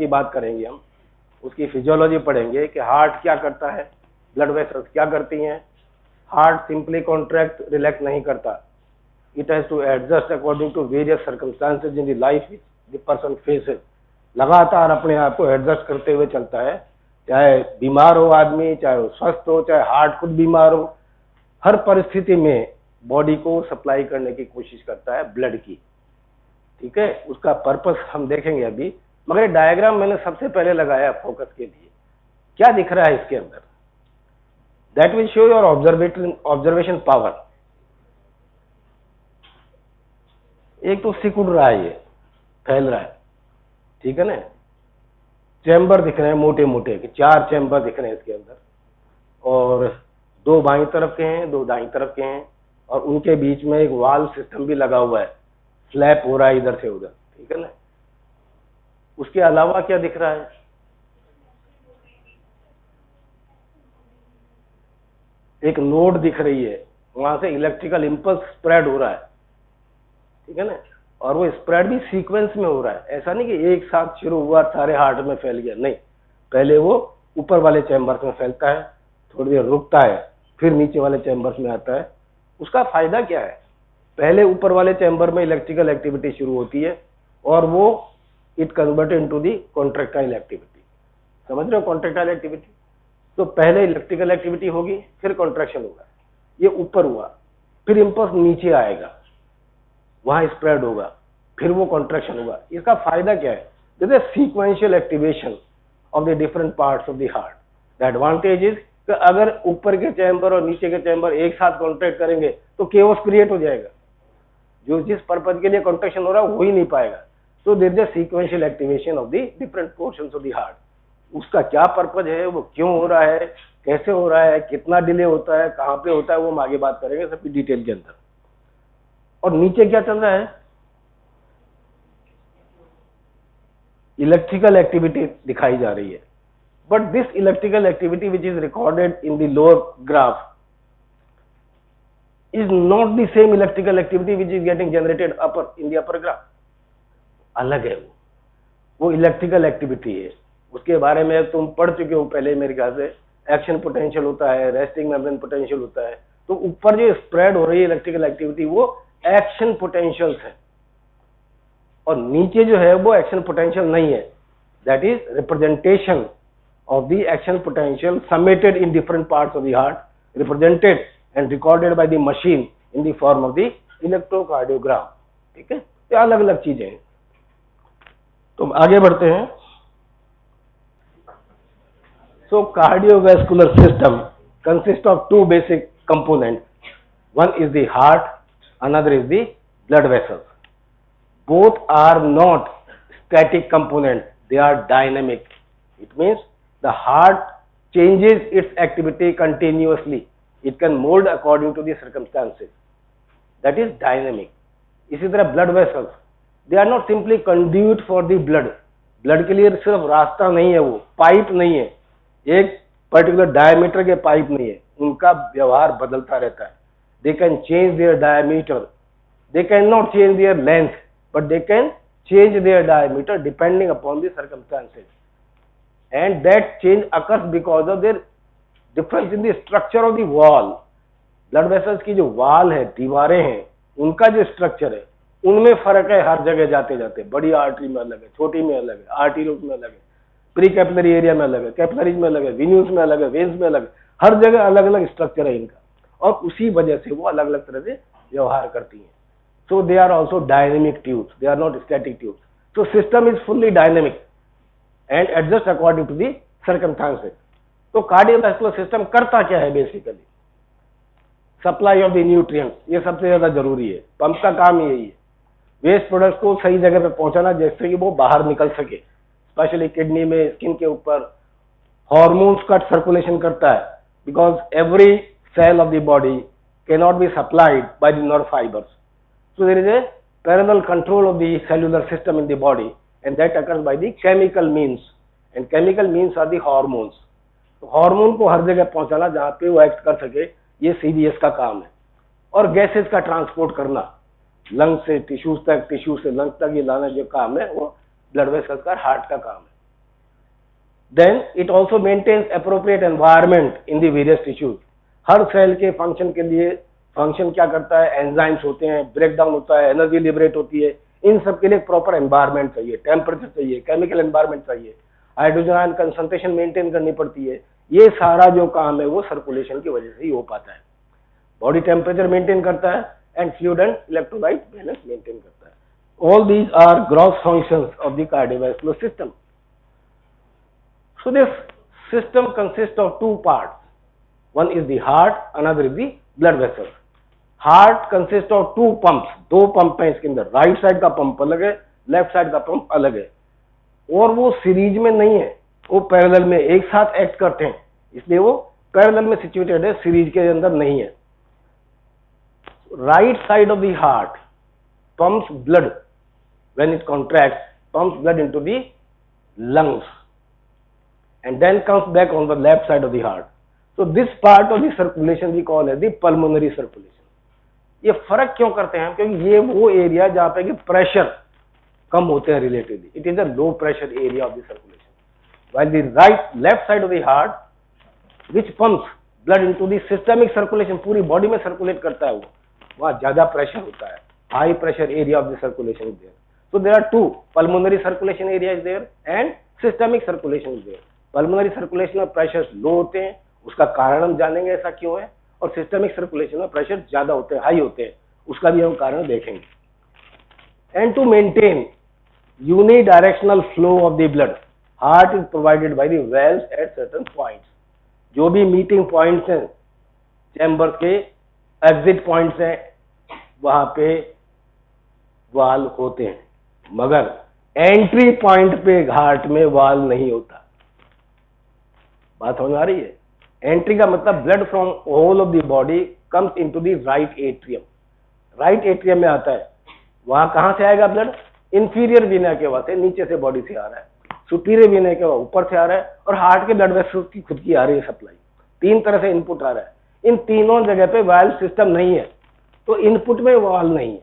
की बात करेंगे हम, उसकी फिजियोलॉजी पढ़ेंगे कि हार्ट क्या करता है, ब्लड वेसल्स क्या करती हैं। हार्ट सिंपली कॉन्ट्रैक्ट रिलैक्स नहीं करता, it has to adjust according to various circumstances in the life the person faces. लगातार अपने आप को एडजस्ट करते हुए चलता है, चाहे बीमार हो आदमी, चाहे वो स्वस्थ हो, चाहे हार्ट खुद बीमार हो, हर परिस्थिति में बॉडी को सप्लाई करने की कोशिश करता है ब्लड की। ठीक है, उसका पर्पस हम देखेंगे अभी, मगर डायग्राम मैंने सबसे पहले लगाया फोकस के लिए। क्या दिख रहा है इसके अंदर? That will show your observation power. एक तो सिकुड़ रहा है, ये फैल रहा है, ठीक है ना। चैम्बर दिख रहे हैं मोटे मोटे, कि 4 चैम्बर दिख रहे हैं इसके अंदर, और 2 बाईं तरफ के हैं, 2 दाईं तरफ के हैं, और उनके बीच में एक वाल्व सिस्टम भी लगा हुआ है, स्लैप हो रहा है इधर से उधर, ठीक है ना। उसके अलावा क्या दिख रहा है? एक नोड दिख रही है, वहां से इलेक्ट्रिकल इंपल्स स्प्रेड हो रहा है, ठीक है ना। और वो स्प्रेड भी सीक्वेंस में हो रहा है, ऐसा नहीं कि एक साथ शुरू हुआ सारे हार्ट में फैल गया, नहीं। पहले वो ऊपर वाले चैम्बर्स में फैलता है, थोड़ी देर रुकता है, फिर नीचे वाले चैम्बर्स में आता है। उसका फायदा क्या है? पहले ऊपर वाले चैम्बर में इलेक्ट्रिकल एक्टिविटी शुरू होती है, और वो it convert into the contractile activity. समझ रहे हो कॉन्ट्रैक्टाइल एक्टिविटी? तो पहले इलेक्ट्रिकल एक्टिविटी होगी, फिर कॉन्ट्रैक्शन होगा। ये ऊपर हुआ, फिर इंपल्स नीचे आएगा, वहां स्प्रेड होगा, फिर वो कॉन्ट्रैक्शन होगा। इसका फायदा क्या है? This is sequential activation of the different parts of the heart. The advantage is कि अगर ऊपर के चैम्बर और नीचे के चैम्बर एक साथ कॉन्ट्रैक्ट करेंगे तो केओस क्रिएट हो जाएगा, जो जिस पर्पज के लिए कॉन्ट्रैक्शन हो रहा है हो ही नहीं पाएगा। So there is a sequential activation of the different portions of the heart. उसका क्या पर्पज है, वो क्यों हो रहा है, कैसे हो रहा है, कितना डिले होता है, कहां पे होता है, वो हम आगे बात करेंगे सबकी डिटेल के अंदर। और नीचे क्या चल रहा है? इलेक्ट्रिकल एक्टिविटी दिखाई जा रही है, but this electrical activity which is recorded in the lower graph is not the same electrical activity which is getting generated in the upper graph. अलग है वो इलेक्ट्रिकल एक्टिविटी है, उसके बारे में तुम पढ़ चुके हो पहले मेरे ख्याल से। एक्शन पोटेंशियल होता है, रेस्टिंग मेम्ब्रेन पोटेंशियल होता है। तो ऊपर जो स्प्रेड हो रही है इलेक्ट्रिकल एक्टिविटी वो एक्शन पोटेंशियल्स है, और नीचे जो है वो एक्शन पोटेंशियल नहीं है। That is representation of the action potential summated in different parts of the heart, represented and recorded by the machine in the form of the electrocardiogram. ठीक है, ये अलग अलग चीजें हैं। तो आगे बढ़ते हैं। So cardiovascular system consists of 2 basic components. One is the heart, another is the blood vessels. Both are not static components, they are dynamic. It means the heart changes its activity continuously. It can mold according to the circumstances. That is dynamic. इसी तरह blood vessels, they are not simply conduit for the blood. Blood के लिए सिर्फ रास्ता नहीं है, वो pipe नहीं है, एक पर्टिकुलर डायमीटर के पाइप नहीं है, उनका व्यवहार बदलता रहता है। They can change their diameter. They cannot change their length, but they can change their diameter depending upon the circumstances. And that change occurs because of their difference in the structure of the wall. Blood vessels की जो wall है, दीवारें हैं, उनका जो structure है, उनमें फर्क है हर जगह जाते जाते। बड़ी आर्टरी में अलग है, छोटी में अलग है, आर्टीरियोस में अलग है, प्री कैपिलरी एरिया में अलग है, कैपिलरीज में अलग है, वेन्यूज में अलग है, वेन्स में अलग है, हर जगह अलग अलग स्ट्रक्चर है इनका, और उसी वजह से वो अलग अलग तरह से व्यवहार करती हैं। So they are also dynamic tubes, they are not static tubes. So system is fully dynamic and adjust according to the circumstances. तो कार्डियोवैस्कुलर सिस्टम करता क्या है? Basically supply of the nutrients, ये सबसे ज्यादा जरूरी है। पंप का काम यही है, वेस्ट प्रोडक्ट्स को सही जगह पे पहुंचाना जिससे कि वो बाहर निकल सके, स्पेशली किडनी में, स्किन के ऊपर। हार्मोन्स का सर्कुलेशन करता है, because every cell of the body can not be supplied by the nerve fibres, so there is a parallel control of the cellular system in the body, and that occurs by the chemical means, and chemical means are the hormones. तो hormone को हर जगह पहुंचाना जहां पे वो act कर सके, ये सीबीएस का काम है। और गैसेस का ट्रांसपोर्ट करना लंग से टिश्यूज तक, टिश्यू से लंग तक ये लाना जो काम है वो ब्लड वेसल्स का, हार्ट का काम है। Then it also maintains appropriate environment in the various tissues. हर सेल के फंक्शन के लिए फंक्शन क्या करता है, एंजाइम्स होते हैं, ब्रेक डाउन होता है, एनर्जी लिबरेट होती है, इन सब के लिए प्रॉपर एनवायरमेंट चाहिए, टेम्परेचर चाहिए, केमिकल एनवायरमेंट चाहिए, हाइड्रोजन आयन कंसंट्रेशन मेंटेन करनी पड़ती है। ये सारा जो काम है वो सर्कुलेशन की वजह से ही हो पाता है। बॉडी टेम्परेचर मेंटेन करता है and fluid and electrolyte balance maintain करता है। All these are gross functions of the cardiovascular system. So this system consists of two parts. One is the heart, another is the blood vessels. Heart consists of two pumps. दो pump हैं इसके अंदर, right side का pump अलग है, left side का pump अलग है, और वो सीरीज में नहीं है, वो पैरेलल में एक साथ एक्ट करते हैं, इसलिए वो पैरेलल में सिचुएटेड है, सीरीज के अंदर नहीं है। Right side of the heart pumps blood when it contracts, pumps blood into the lungs and then comes back on the left side of the heart. So this part of the circulation we call as the pulmonary circulation. ये फर्क क्यों करते हैं? क्योंकि ये वो area जहाँ पे कि प्रेशर कम होते हैं relatively, it is a low pressure area of the circulation, while the left side of the heart which pumps blood into the systemic circulation, पूरी बॉडी में सर्कुलेट करता है, वो वहाँ ज्यादा प्रेशर होता है, high pressure area of the circulation is there. So there are two, pulmonary circulation area is there and systemic circulation is there. Pulmonary circulation में प्रेशर लो होते हैं, उसका कारण हम जानेंगे ऐसा क्यों है, और सिस्टमिक सर्कुलेशन में प्रेशर ज्यादा होते हैं, हाई होते हैं, उसका भी हम कारण देखेंगे। And to maintain unidirectional flow of the blood, heart is provided by the valves at certain points. जो भी मीटिंग पॉइंट्स हैं चैम्बर के, एग्जिट पॉइंट्स हैं, वहां पे वाल्व होते हैं, मगर एंट्री पॉइंट पे हार्ट में वाल्व नहीं होता। बात समझ आ रही है? एंट्री का मतलब blood from whole of the body comes into the right atrium, right atrium में आता है। वहां कहां से आएगा ब्लड? इंफीरियर वीना केवा से, नीचे से बॉडी से आ रहा है, सुपीरियर वीना केवा ऊपर से आ रहा है, और हार्ट के ब्लड वेसल्स की खुद की आ रही है सप्लाई। तीन तरह से इनपुट आ रहा है, इन तीनों जगह पे वाल्व सिस्टम नहीं है, तो इनपुट में वाल्व नहीं है,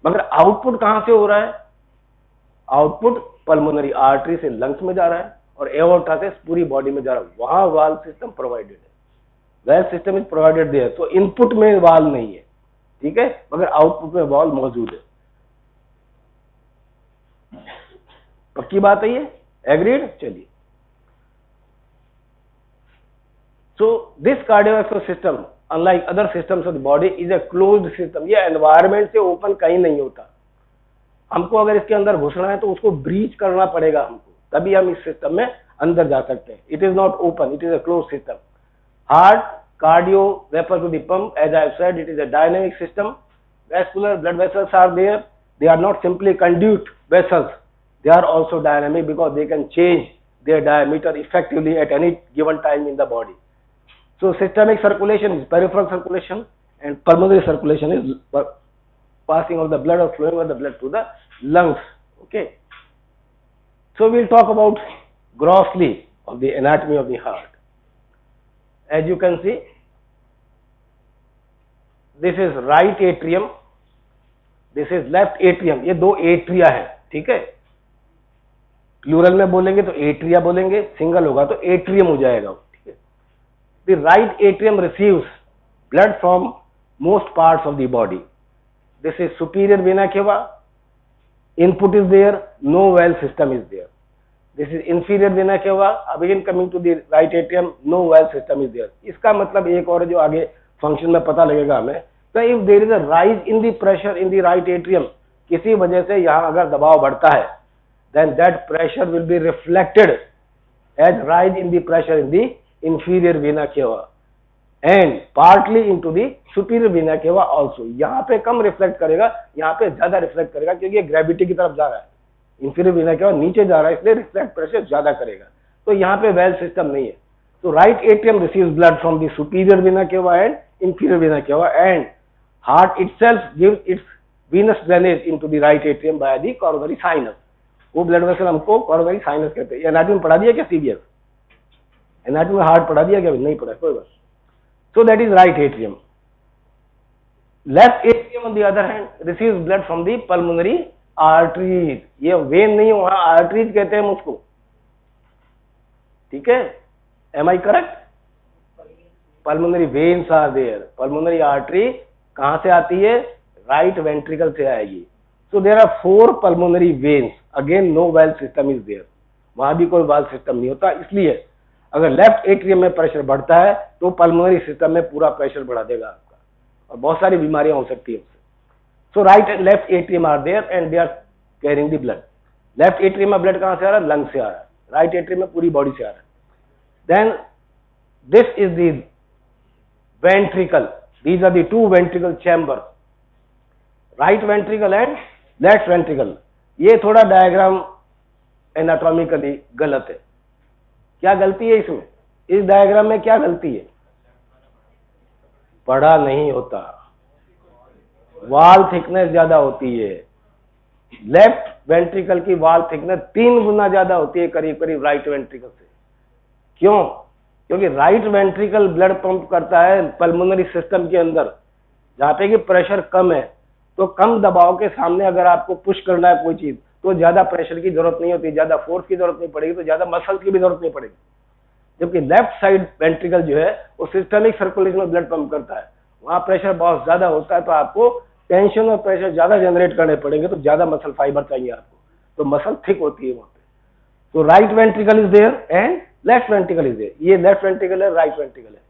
मगर आउटपुट कहां से हो रहा है? आउटपुट पल्मोनरी आर्टरी से लंग्स में जा रहा है और एओर्टा से पूरी बॉडी में जा रहा है, वहां वाल्व सिस्टम प्रोवाइडेड है, valve system is provided there. तो इनपुट में वाल्व नहीं है, ठीक है, मगर आउटपुट में वाल्व मौजूद है। पक्की बात है ये? एग्रीड? चलिए, so this cardiovascular system unlike other systems of the body is a closed system. ये एनवायरमेंट से ओपन कहीं नहीं होता, हमको अगर इसके अंदर घुसना है तो उसको ब्रीच करना पड़ेगा हमको, तभी हम इस सिस्टम में अंदर जा सकते हैं। It is not open, it is a close system. Heart, cardio, refer to the pump, as I have said, it is a dynamic system. Vascular blood vessels are there, they are not simply conduit vessels, they are also dynamic because they can change their diameter effectively at any given time in the body. So systemic circulation is peripheral circulation and pulmonary circulation is passing of the blood or flowing of the blood to the lungs. Okay, so we'll talk about grossly of the anatomy of the heart. As you can see, this is right atrium, this is left atrium. ये दो atria है, ठीक है, plural में बोलेंगे तो atria बोलेंगे, single होगा तो एट्रियम हो जाएगा, ठीक है। The right atrium receives blood from most parts of the body. This is superior vena cava, input is there, no valve system is there. This is inferior vena cava, again coming to the right atrium, no valve system is there. इसका मतलब एक और जो आगे function में पता लगेगा हमें, तो if there is a rise in the pressure in the right atrium, किसी वजह से यहां अगर दबाव बढ़ता है, then that pressure will be reflected as rise in the pressure in the inferior vena cava and partly into the superior vena cava also. यहाँ पे कम रिफ्लेक्ट करेगा, यहाँ पे ज्यादा रिफ्लेक्ट करेगा, क्योंकि ये ग्रेविटी की तरफ जा रहा है, इंफीरियर वेना केवा नीचे जा रहा है, इसलिए रिफ्लेक्ट प्रेशर ज्यादा करेगा। तो यहाँ पे वेल सिस्टम नहीं है। तो right atrium receives blood from the superior vena केवा and inferior vena cava, and heart itself gives its venous drainage into the right atrium by the coronary sinus. वो ब्लड वेसल हमको coronary sinus कहते हैं। Anatomy में पढ़ा दिया क्या CBS? Anatomy में हार्ट पढ़ा दिया क्या? नहीं पढ़ा, कोई बात। So that is right atrium. Left atrium on the other hand receives blood from the pulmonary arteries. ये वेन नहीं, वहां आर्टरीज कहते हैं उसको। ठीक है, am I correct? Pulmonary veins are there, pulmonary artery कहां से आती है? राइट वेंट्रिकल से आएगी। So there are 4 pulmonary veins, again no valve system is there, वहां भी कोई वाल्व सिस्टम नहीं होता। इसलिए अगर लेफ्ट एट्रियम में प्रेशर बढ़ता है तो पल्मोनरी सिस्टम में पूरा प्रेशर बढ़ा देगा आपका, और बहुत सारी बीमारियां हो सकती है उससे। So right and left atrium are there and they are carrying the blood. Left atrium में ब्लड कहां से आ रहा है? लंग से आ रहा है। राइट एट्रियम में पूरी बॉडी से आ रहा है। Then this is the ventricle, these are the two ventricle chambers, right ventricle and left ventricle। ये थोड़ा डायग्राम एनाटॉमिकली गलत है। क्या गलती है इसमें? इस डायग्राम में क्या गलती है? बड़ा नहीं होता, वॉल थिकनेस ज्यादा होती है। लेफ्ट वेंट्रिकल की वॉल थिकनेस 3 गुना ज्यादा होती है करीब करीब राइट वेंट्रिकल से। क्यों? क्योंकि राइट वेंट्रिकल ब्लड पंप करता है पल्मोनरी सिस्टम के अंदर, जहाँ पे कि प्रेशर कम है। तो कम दबाव के सामने अगर आपको पुश करना है कोई चीज तो ज्यादा प्रेशर की जरूरत नहीं होती, ज्यादा फोर्स की जरूरत नहीं पड़ेगी, तो ज्यादा मसल्स की भी जरूरत नहीं पड़ेगी। जबकि लेफ्ट साइड वेंट्रिकल जो है वो सिस्टमिक सर्कुलेशन में ब्लड पंप करता है, वहां प्रेशर बहुत ज्यादा होता है, तो आपको टेंशन और प्रेशर ज्यादा जनरेट करने पड़ेंगे, तो ज्यादा मसल फाइबर चाहिए आपको, तो मसल थिक होती है वहां पे। तो right ventricle is there and left ventricle is there. ये लेफ्ट वेंट्रिकल है, राइट वेंट्रिकल है।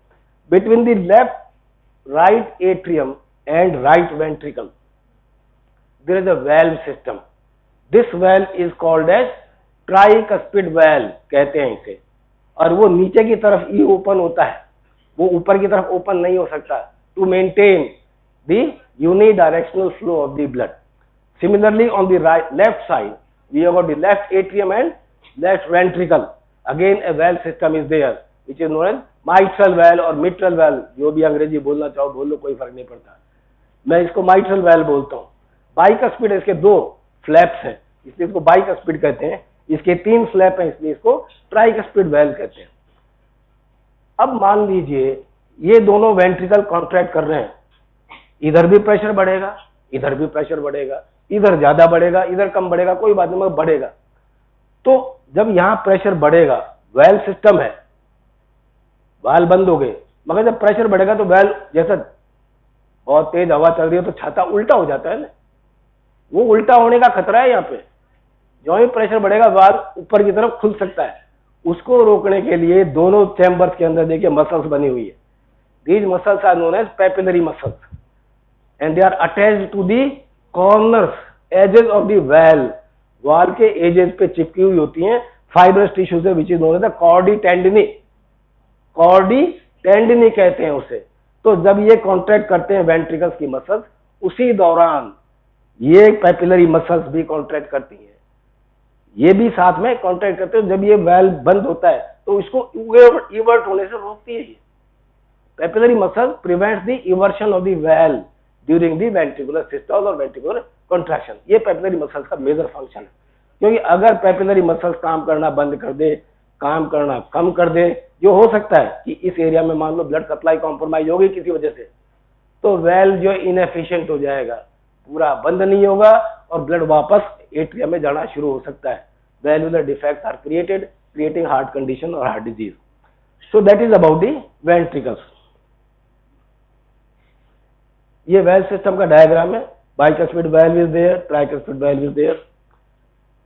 Between the left right atrium and right ventricle there is a valve system. This valve is called as tricuspid valve कहते हैं इसे। और वो नीचे की तरफ ही ओपन होता है, वो ऊपर की तरफ ओपन नहीं हो सकता, to maintain the unidirectional flow of the blood. Similarly on the right left side we have the left atrium and left ventricle, again a valve system is there which is known as mitral valve और mitral valve, जो भी अंग्रेजी बोलना चाहो बोल लो, कोई फर्क नहीं पड़ता। मैं इसको mitral valve बोलता हूँ। बाइकस्पिड, इसके 2 फ्लैप्स हैं इसलिए इसको बाइकस्पिड कहते हैं, इसके 3 फ्लैप हैं इसलिए इसको ट्राइकस्पिड वाल्व कहते हैं। अब मान लीजिए ये दोनों वेंट्रिकल कॉन्ट्रैक्ट कर रहे हैं, इधर भी प्रेशर बढ़ेगा, इधर भी प्रेशर बढ़ेगा, इधर ज्यादा बढ़ेगा, इधर कम बढ़ेगा, कोई बात नहीं मगर बढ़ेगा। तो जब यहां प्रेशर बढ़ेगा, वाल्व सिस्टम है, वाल्व बंद हो गए, मगर जब प्रेशर बढ़ेगा तो वाल्व, जैसा बहुत तेज हवा चल रही है तो छाता उल्टा हो जाता है ना, वो उल्टा होने का खतरा है यहाँ पे। जो ही प्रेशर बढ़ेगा वाल्व ऊपर की तरफ खुल सकता है, उसको रोकने के लिए दोनों चैम्बर्स के अंदर देखिए मसल्स बनी हुई है। These muscles are known as papillary muscles and they are attached to the corners edges of the valve. Valve के एजेस पे चिपकी हुई होती हैं फाइब्रस टिश्यू से, विच इज नोन एज कॉर्डी टेंडिनी। कॉर्डी टेंडिनी कहते हैं उसे। तो जब ये कॉन्ट्रैक्ट करते हैं वेंट्रिकल्स की मसल्स, उसी दौरान ये पेपिलरी मसल्स भी कॉन्ट्रैक्ट करती हैं, ये भी साथ में कॉन्ट्रैक्ट करते हैं। जब ये वाल्व बंद होता है तो इसको इवर्ट होने से रोकती है। ये papillary muscle prevents the eversion of the valve during the ventricular systole और वेंट्रिकुलर कॉन्ट्रैक्शन। ये पेपिलरी मसल्स का मेजर फंक्शन है। क्योंकि अगर पेपिलरी मसल्स काम करना बंद कर दे, काम करना कम कर दे, जो हो सकता है कि इस एरिया में मान लो ब्लड सप्लाई कॉम्प्रोमाइज होगी किसी वजह से, तो वाल्व जो इनएफिशिएंट हो जाएगा, पूरा बंद नहीं होगा और ब्लड वापस एट्रियम में जाना शुरू हो सकता है। Valvular defects are created, creating heart condition और heart disease. So that is about the ventricles. ये वाल्व सिस्टम का डायग्राम है। Bicuspid valve is there, tricuspid valve is there.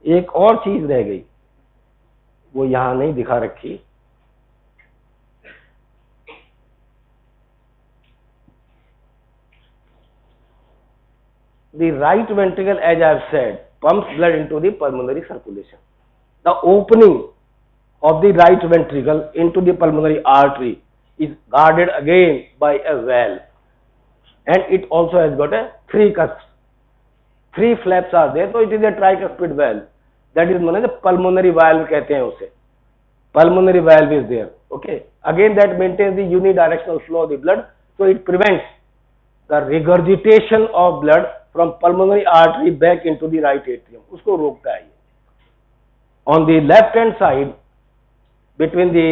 एक और चीज रह गई, वो यहां नहीं दिखा रखी। The right ventricle, as I have said, pumps blood into the pulmonary circulation. The opening of the right ventricle into the pulmonary artery is guarded again by a valve, and it also has got a 3 cusps. 3 flaps are there, so it is a tricuspid valve. That is known as a pulmonary valve कहते हैं उसे. Pulmonary valve is there. Okay. Again, that maintains the unidirectional flow of the blood, so it prevents the regurgitation of blood from pulmonary artery back into the right atrium. उसको रोकता है ये. On the left hand side, between the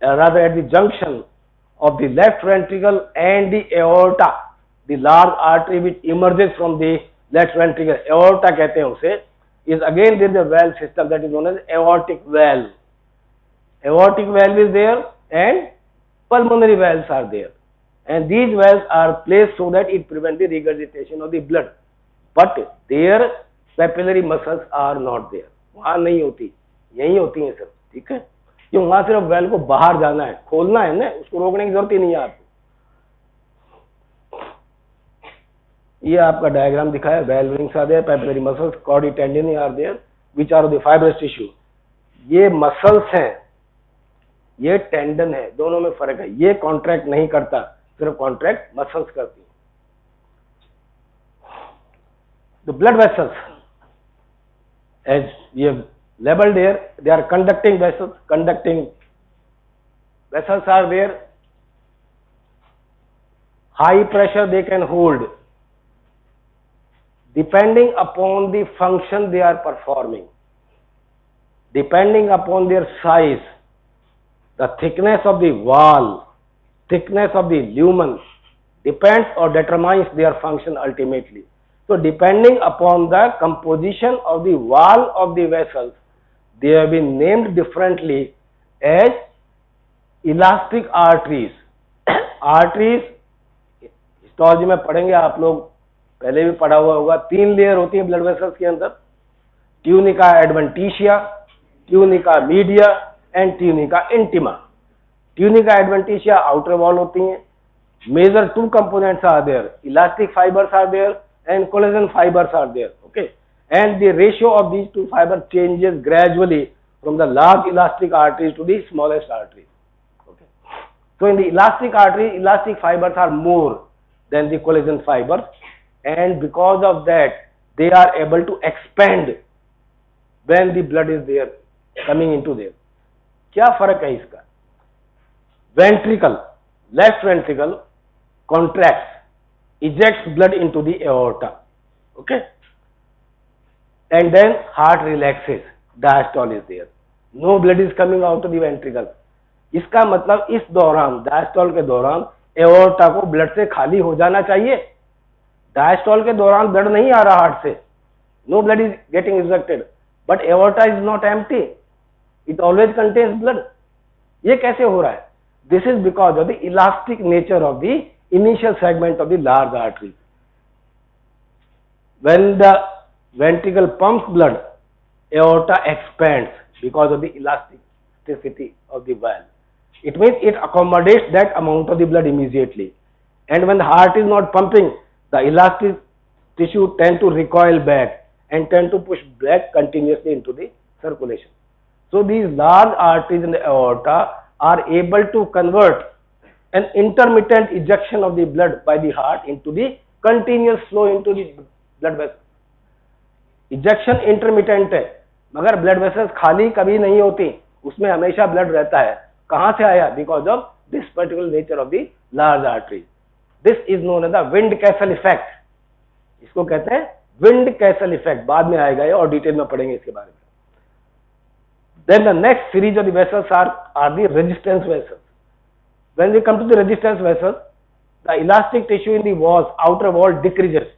rather at the junction of the left ventricle and the aorta, the large artery which emerges from the left ventricle, aorta कहते हैं उसे, is again there is a valve system that is known as aortic valve. aortic valve is there and pulmonary valves are there, and these valves are placed so that it prevents the regurgitation of the blood, but their papillary muscles are not there. वहां नहीं होती, यही होती है सब, ठीक है। क्यों? वहां सिर्फ वेल को बाहर जाना है, खोलना है ना, उसको रोकने की जरूरत ही नहीं है आपको। ये आपका डायग्राम दिखाया, well rings are there, papillary muscles, chordae tendon are there, which are the fibrous tissue. ये मसल्स हैं, ये टेंडन है, दोनों में फर्क है। ये कॉन्ट्रैक्ट नहीं करता, सिर्फ कॉन्ट्रैक्ट मसल्स करती है। The blood vessels, as we have labeled here, they are conducting vessels. Conducting vessels are there. High pressure they can hold depending upon the function they are performing, depending upon their size, the thickness of the wall, thickness of the lumen depends or determines their function ultimately. So depending upon the composition of the wall of the vessels, they have been named differently as elastic arteries. Arteries histology में पढ़ेंगे आप लोग, पहले भी पढ़ा हुआ होगा। 3 layer होती है ब्लड वेसल्स के अंदर, tunica adventitia, tunica media and tunica intima. Tunica adventitia outer wall होती हैं। Major 2 components are there, elastic fibres are there and collagen fibres are there, okay. And the ratio of these 2 fibers changes gradually from the large elastic arteries to the smallest arteries. Okay. So in the elastic artery, elastic fibers are more than the collagen fibers, and because of that, they are able to expand when the blood is there coming into there. क्या फर्क है इसका? Ventricle, left ventricle contracts, ejects blood into the aorta. Okay. And then heart relaxes, diastole is there, no blood is coming out of the ventricle. इसका मतलब इस दौरान, diastole के दौरान एओर्टा को ब्लड से खाली हो जाना चाहिए। डायस्टोल के दौरान ब्लड नहीं आ रहा हार्ट से, no blood is getting ejected, but aorta is not empty, it always contains blood. ये कैसे हो रहा है? This is because of the elastic nature of the initial segment of the large artery. When the ventricle pumps blood, aorta expands because of the elasticity of the valve. It means it accommodates that amount of the blood immediately. And when the heart is not pumping, the elastic tissue tend to recoil back and tend to push back continuously into the circulation. So these large arteries in the aorta are able to convert an intermittent ejection of the blood by the heart into the continuous flow into the blood vessels. Ejection intermittent है, मगर blood vessels खाली कभी नहीं होती, उसमें हमेशा blood रहता है। कहां से आया? Because of this particular nature of the large artery. This is known as the windkessel effect. इसको कहते हैं विंड कैसल इफेक्ट, बाद में आएगा ये और डिटेल में पढ़ेंगे इसके बारे में। Then the next series of the vessels are the resistance vessels. When we come to the resistance vessels, the elastic tissue in the walls, outer wall decreases,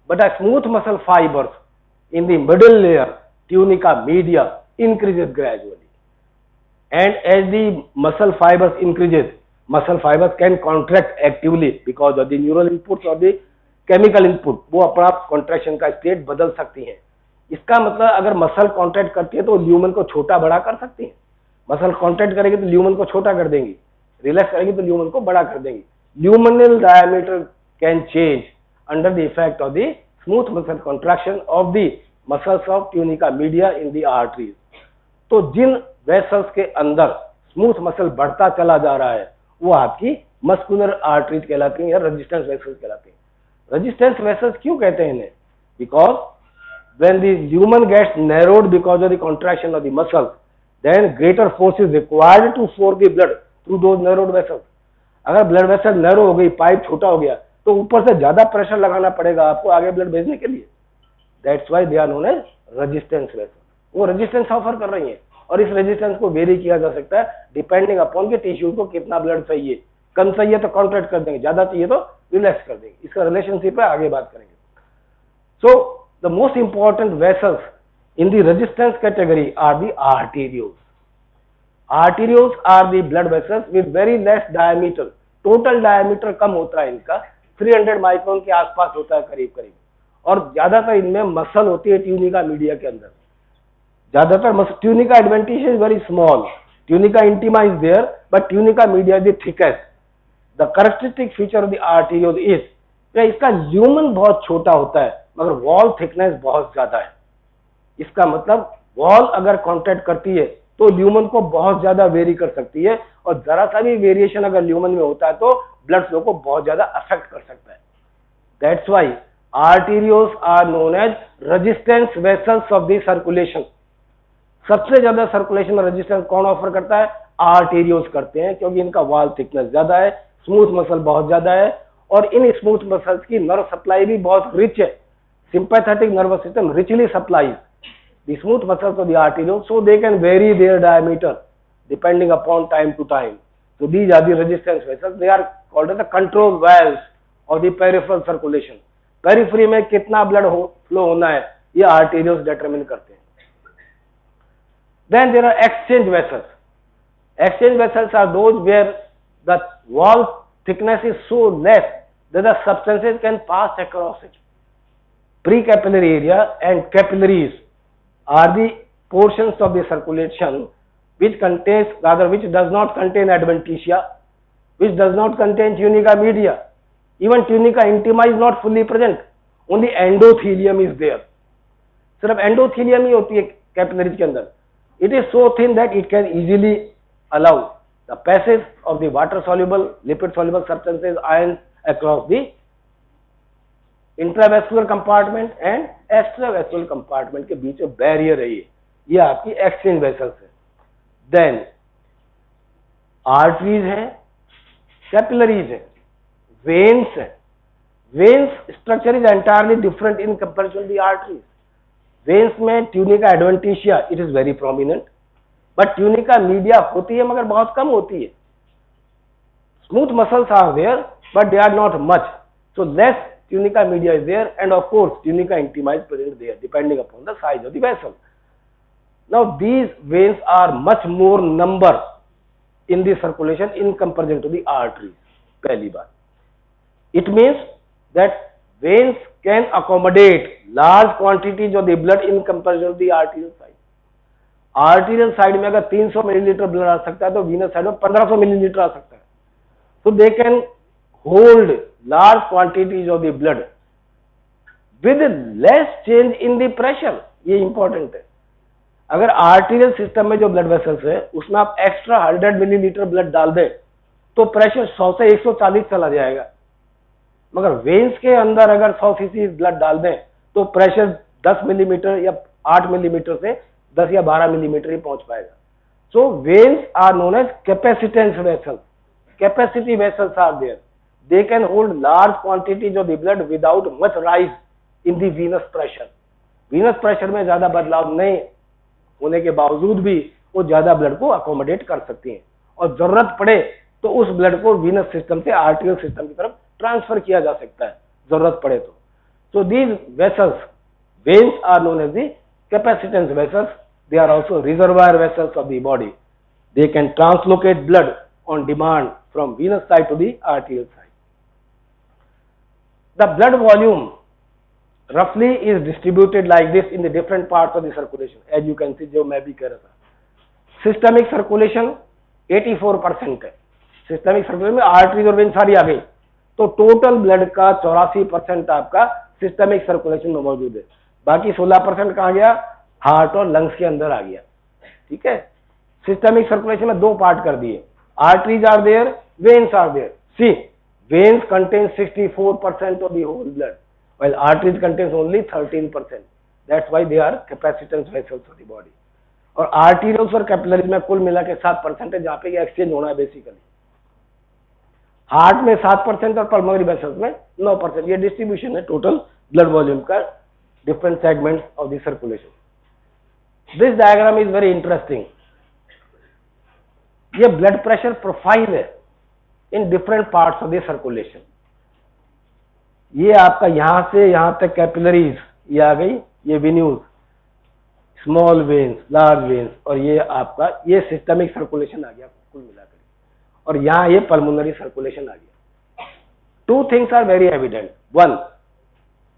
but a smooth muscle fibers in the middle layer, tunica media, increases gradually. And as the muscle fibers increases, muscle fibers can contract actively because of the neural inputs or the chemical input. वो अपना contraction का state बदल सकती हैं। इसका मतलब अगर muscle contract करती है तो ल्यूमन को छोटा बड़ा कर सकती है। मसल कॉन्ट्रैक्ट करेगी तो ल्यूमन को छोटा कर देंगी, रिलैक्स करेगी तो ल्यूमन को बड़ा कर देंगी। Luminal diameter can change under the effect of the smooth muscle contraction of the muscles of tunica media in the arteries. तो जिन वेसल्स के अंदर स्मूथ मसल बढ़ता चला जा रहा है वो आपकी मस्कुलर आर्टरीज कहलाती हैं या रेजिस्टेंस वेसल्स कहलाती हैं। रेजिस्टेंस वेसल्स क्यों कहते हैं इन्हें? Because when the lumen gets narrowed because of the contraction of the muscles, then greater force is required to force the blood through those narrowed vessels. अगर ब्लड वेसल नैरो हो गई, pipe छोटा हो गया, तो ऊपर से ज्यादा प्रेशर लगाना पड़ेगा आपको आगे ब्लड भेजने के लिए। That's why they are known as resistance vessel. वो रेजिस्टेंस ऑफर कर रही है और इस रेजिस्टेंस को वेरी किया जा सकता है डिपेंडिंग अपॉन के टिश्यू को कितना ब्लड चाहिए। कम चाहिए तो कॉन्ट्रैक्ट कर देंगे, ज्यादा चाहिए तो रिलैक्स कर देंगे। इसका रिलेशनशिप है, आगे बात करेंगे। So the most important vessels in the resistance category are the arterioles. Arterioles are the blood vessels with very less diameter, total diameter कम होता है इनका, 300 माइक्रोन के आसपास होता है करीब करीब, और ज्यादातर इनमें मसल होती है ट्यूनिका मीडिया के अंदर, ज्यादातर muscle. Tunica adventitia is very small, tunica intima is there, but tunica media is the thickest. The characteristic feature of the arteriole is इसका ल्यूमन बहुत छोटा होता है मगर वॉल थिकनेस बहुत ज्यादा है। इसका मतलब वॉल अगर कॉन्टैक्ट करती है तो ल्यूमन को बहुत ज्यादा वेरी कर सकती है, और जरा सा भी वेरिएशन अगर ल्यूमन में होता है तो ब्लड फ्लो को बहुत ज्यादा अफेक्ट कर सकता है। That's why arterioles are known as resistance vessels of the circulation. सबसे ज्यादा सर्कुलेशन में रेजिस्टेंस कौन ऑफर करता है? आर्टीरियोल्स करते हैं, क्योंकि इनका वॉल थिकनेस ज्यादा है, स्मूथ मसल बहुत ज्यादा है, और इन स्मूथ मसल्स की नर्व सप्लाई भी बहुत रिच है। Sympathetic nervous system richly supplies the smooth muscles of the arteriole, so they can vary their diameter depending upon time to time. So these are the resistance vessels. They are called as the control valves of the peripheral circulation. Periphery में कितना blood flow होना है ये arterioles determine करते हैं. Then there are exchange vessels. Exchange vessels are those where the wall thickness is so less that the substances can pass across it. Precapillary area and capillaries are the portions of the circulation which does not contain adventitia, which does not contain tunica media. Even tunica intima is not fully present. Only endothelium is there. सिर्फ endothelium ही होती है capillaries के अंदर. It is so thin that it can easily allow the passage of the water soluble, lipid soluble substances, ions across the intravascular compartment and extravascular compartment के बीच में barrier है ये आपकी एक्सचेंज वेसल्स है। देन आर्टरीज है, capillaries है, veins है। Veins structure is entirely different in comparison the arteries. Veins में tunica adventitia it is very prominent, but tunica media होती है मगर बहुत कम होती है। Smooth muscles are there but they are not much, so less tunica media is there, and of course tunica intima is present there depending upon the size of the vessel. Now these veins are much more number in the circulation in comparison to the arteries. पहली बात, it means that veins can accommodate large quantities of the blood in comparison to the arterial side. arterial side में अगर 300 millilitre blood आ सकता है तो venous side में 1500 millilitre आ सकता है, so they can hold large quantities of the blood with less change in the pressure. ये important है। अगर आर्टीरियल सिस्टम में जो ब्लड वेसल्स है उसमें आप एक्स्ट्रा 100 मिलीलीटर ब्लड डाल दें तो प्रेशर 100 से 140 चला जाएगा, मगर वेन्स के अंदर अगर 100 सीसी ब्लड डाल दें तो प्रेशर 10 मिलीमीटर या 8 मिलीमीटर से 10 या 12 मिलीमीटर ही पहुंच पाएगा। So veins are known as capacitance vessels. Capacity vessels are there, they can hold large quantities of the blood without much rise in the venous pressure. venous pressure में ज्यादा बदलाव नहीं होने के बावजूद भी वो ज्यादा ब्लड को अकोमोडेट कर सकती हैं, और जरूरत पड़े तो उस ब्लड को venous सिस्टम से आर्टिरियल सिस्टम की तरफ ट्रांसफर किया जा सकता है जरूरत पड़े तो। So these vessels, veins are known as the capacitance vessels. They are also reservoir vessels of the body. They can translocate blood on demand from venous side to the arterial side. The blood volume roughly is distributed like this in the different parts of the circulation. As you can see, जो मैं भी कह रहा था, systemic circulation 84% है। systemic circulation में arteries और veins सारी आ गई, तो total blood का 84% आपका systemic circulation में मौजूद है। बाकी 16% कहाँ गया? हार्ट और लंग्स के अंदर आ गया। ठीक है, systemic circulation में दो पार्ट कर दिए, arteries are there, veins are there. See, veins contain 64% of the whole blood, while arteries contains only 13%. That's why they are capacitance vessels of the body. और arterioles और capillaries में कुल मिला के 7% है, जहाँ पे ये एक्सचेंज होना है बेसिकली। हार्ट में 7% और पल्मोनरी वेसल्स में 9%। ये डिस्ट्रीब्यूशन है टोटल ब्लड वॉल्यूम का different segments of the circulation. This diagram is very interesting. ये ब्लड प्रेशर प्रोफाइल है in different parts of the circulation. ये आपका यहां से यहां तक कैपिलरीज ये आ गई, ये venues small veins, large veins, और ये आपका ये सिस्टमिक सर्कुलेशन आ गया कुल मिलाकर, और यहाँ ये पल्मोनरी सर्कुलेशन आ गया। Two things are very evident. One,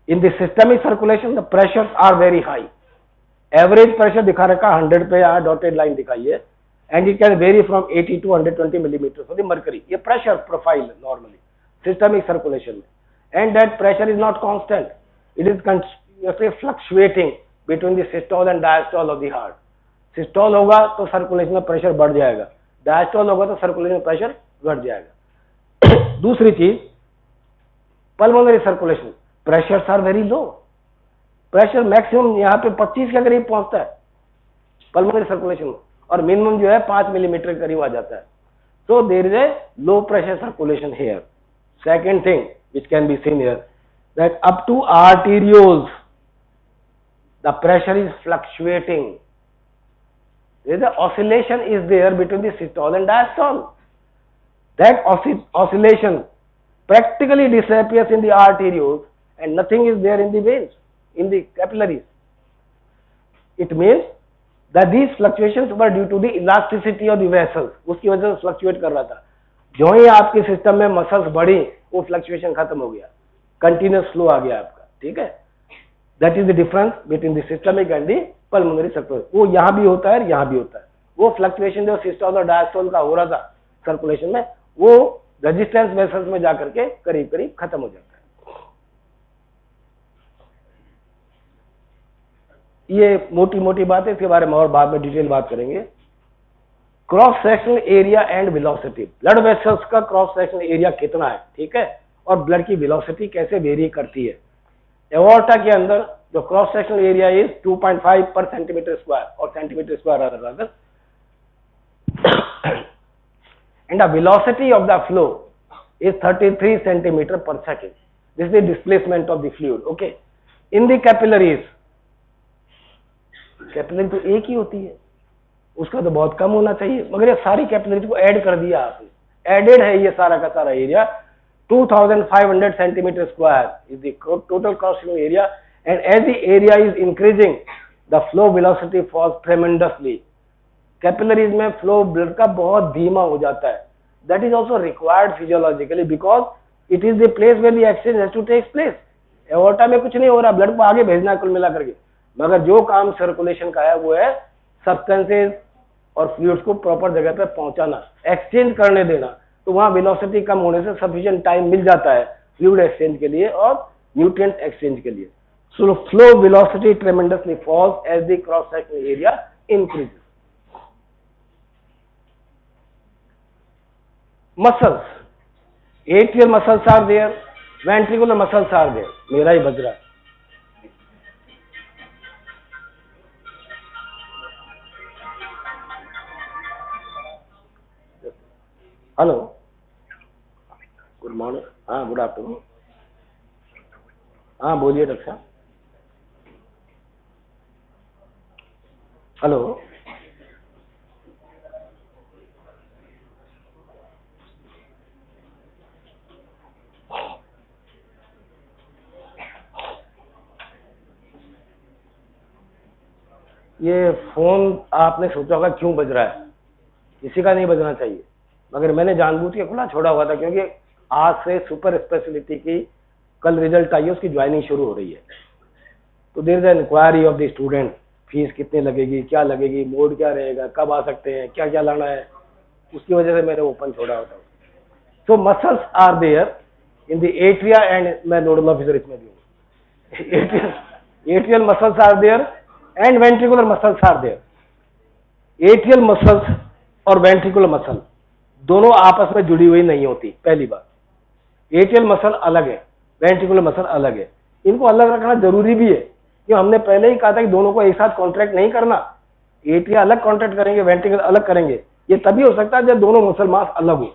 in the systemic circulation the pressures are very high. Average pressure दिखा रखा 100 पे, यहाँ डॉटेड लाइन दिखाई है, and it can vary from 80 to 120 millimetre for the mercury. ये pressure profile normally systemic circulation में, and that pressure is not constant, it is continuously fluctuating between the systole and diastole of the heart. Systole होगा तो circulation में pressure बढ़ जाएगा, diastole होगा तो circulation में प्रेशर घट जाएगा। दूसरी चीज, pulmonary circulation pressures are very low. Pressure maximum यहाँ पे 25 के करीब पहुंचता है पल्मोनरी सर्कुलेशन में, और मिनिमम जो है 5 मिलीमीटर के करीब आ जाता है। So there is a low pressure circulation here. Second thing which can be seen here, that up to arterioles the pressure is fluctuating. There is a oscillation is there between the systole and diastole. That oscillation practically disappears in the arterioles and nothing is there in the veins, in the capillaries. It means that these fluctuations were due to the elasticity of the vessels. उसकी वजह से fluctuate कर रहा था। जो ही आपके system में muscles बढ़ी वो फ्लक्चुएशन खत्म हो गया, कंटिन्यूस फ्लो आ गया आपका, ठीक है। That is the difference between the systemic and the pulmonary circulation. वो यहाँ भी होता है, यहाँ भी होता है। वो फ्लक्चुएशन जो सिस्टोल और डायस्टोल का हो रहा था सर्कुलेशन में, वो रेजिस्टेंस वेसल्स में जाकर के करीब करीब खत्म हो जाता है। ये मोटी मोटी बातें, इसके बारे में और बाद में डिटेल बात करेंगे। Cross sectional area and velocity, blood vessels का क्रॉस सेक्शनल एरिया कितना है, ठीक है, और ब्लड की वेलोसिटी कैसे वेरी करती है। एओर्टा के अंदर जो क्रॉस सेक्शनल एरिया इज 2.5 पर सेंटीमीटर स्क्वायर, और centimetre square rather, and the velocity of the flow is 33 centimeter per second. This is the displacement of the fluid. Okay, in the capillaries, capillary तो एक ही होती है, उसका तो बहुत कम होना चाहिए, मगर ये सारी कैपिलरीज को ऐड कर दिया आपने। एडेड है ये सारा का सारा area, 2500 centimetre square is the total cross sectional area, and as the area is increasing the flow velocity falls tremendously. Capillaries में फ्लो ब्लड का बहुत धीमा हो जाता है। That is also required physiologically, because it is the place where the exchange has to take place. Aorta में कुछ नहीं हो रहा, ब्लड को आगे भेजना है कुल मिला करके, मगर जो काम सर्कुलेशन का है वो है सब्सटेंसेस और फ्लूइड्स को प्रॉपर जगह पे पहुंचाना, एक्सचेंज करने देना। तो वहां वेलोसिटी कम होने से सफिशिएंट टाइम मिल जाता है फ्लूइड एक्सचेंज के लिए और न्यूट्रिएंट एक्सचेंज के लिए। So flow velocity tremendously falls as the cross sectional area increases. Muscles, atrial muscles are there, ventricular muscles are there. मेरा ही बज रहा है। Hello, good morning. हाँ, गुड आफ्टरनून। हाँ, बोलिए डॉक्टर साहब। हेलो, ये फोन आपने सोचा होगा क्यों बज रहा है, किसी का नहीं बजना चाहिए, मगर मैंने जानबूझ के खुला छोड़ा हुआ था क्योंकि आज से सुपर स्पेशलिटी की कल रिजल्ट आई है, उसकी ज्वाइनिंग शुरू हो रही है। तो there is an inquiry of the student, fees कितनी लगेगी, क्या लगेगी, मोड क्या रहेगा, कब आ सकते हैं, क्या क्या लाना है, उसकी वजह से मैंने ओपन छोड़ा होता। So muscles are there in the atria and, मैं नोडल ऑफिसर इसमें भी हूँ। Atrial muscles are there and ventricular muscles are there. Atrial muscles और वेंट्रिकुलर मसल दोनों आपस में जुड़ी हुई नहीं होती। पहली बात, एट्रियल मसल अलग है, वेंट्रिकुलर मसल अलग है। इनको अलग रखना जरूरी भी है, क्योंकि हमने पहले ही कहा था कि दोनों को एक साथ कॉन्ट्रैक्ट नहीं करना। एट्रिया अलग कॉन्ट्रैक्ट करेंगे, वेंट्रिकल अलग करेंगे, ये तभी हो सकता है जब दोनों मसल मास अलग हो।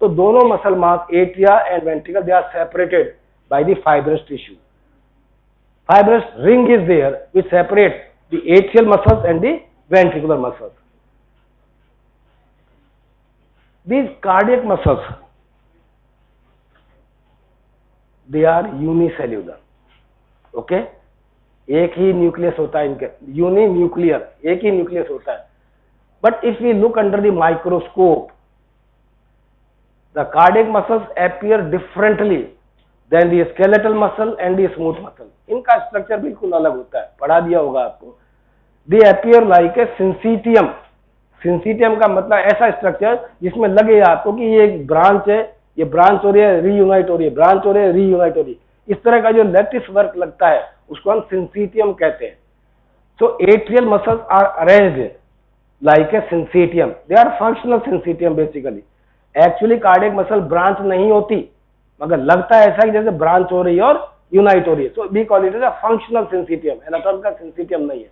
तो दोनों muscle mass atria and ventricle they are separated by the fibrous tissue. fibrous ring is there which separates the atrial muscles and the ventricular muscles. These cardiac muscles, they are unicellular. Okay, एक ही nucleus होता है इनके, यूनिन्यूक्लियर, एक ही nucleus होता है. But if we look under the microscope, the cardiac muscles appear differently than the skeletal muscle and the smooth muscle. इनका structure बिल्कुल अलग होता है, पढ़ा दिया होगा आपको. They appear like a syncytium. Syncytium का मतलब ऐसा स्ट्रक्चर जिसमें लगे आपको कि ये एक ब्रांच है, ये ब्रांच हो रही है, रीयूनाइट हो रही है, ब्रांच हो रही है, रीयूनाइट हो रही है. इस तरह का जो लैटिस वर्क लगता है उसको हम सिंसिटियम कहते हैं. So atrial muscles are arranged like a syncytium. They are functional syncytium basically. Actually cardiac muscle branch नहीं होती, मगर लगता है ऐसा कि जैसे ब्रांच हो रही है और यूनाइट हो रही है. So we call it as a functional syncytium, anatomical syncytium नहीं है.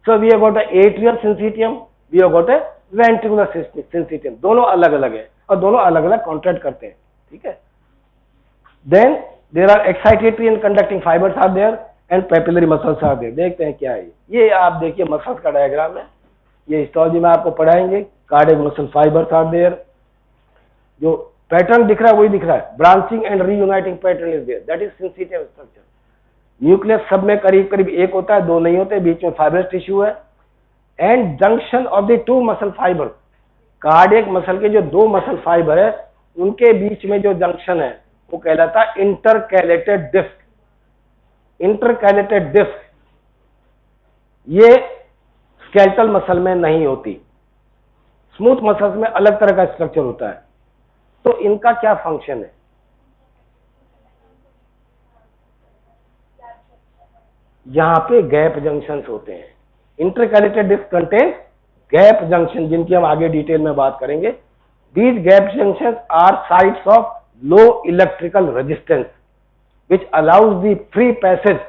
So we have got a atrial syncytium, we have got a ventricular syncytium. दोनों अलग अलग है और दोनों अलग अलग कॉन्ट्रैक्ट करते हैं. ठीक है. Then there are excitatory and conducting fibres are there and papillary muscles are there. देखते हैं क्या है ये. आप देखिए मसल्स का डायग्राम है, ये हिस्टोलॉजी में आपको पढ़ाएंगे. Cardiac muscle fibres are there. जो पैटर्न दिख रहा है वही दिख रहा है. Branching and reuniting pattern is there, that is syncytial structure. Nucleus सब में करीब करीब एक होता है, दो नहीं होते. बीच में फाइब्रस टिश्यू है. And junction of the two muscle fibre. Cardiac muscle के जो दो मसल फाइबर है उनके बीच में जो जंक्शन है वो कहलाता है इंटरकैलेटेड डिस्क. इंटरकैलेटेड डिस्क ये स्केलेटल मसल में नहीं होती. स्मूथ मसल्स में अलग तरह का स्ट्रक्चर होता है. तो इनका क्या फंक्शन है? यहां पे गैप जंक्शंस होते हैं. Intercalated disc contain gap junction, जिनकी हम आगे डिटेल में बात करेंगे. These gap junctions are sites of low electrical resistance which allows the free passage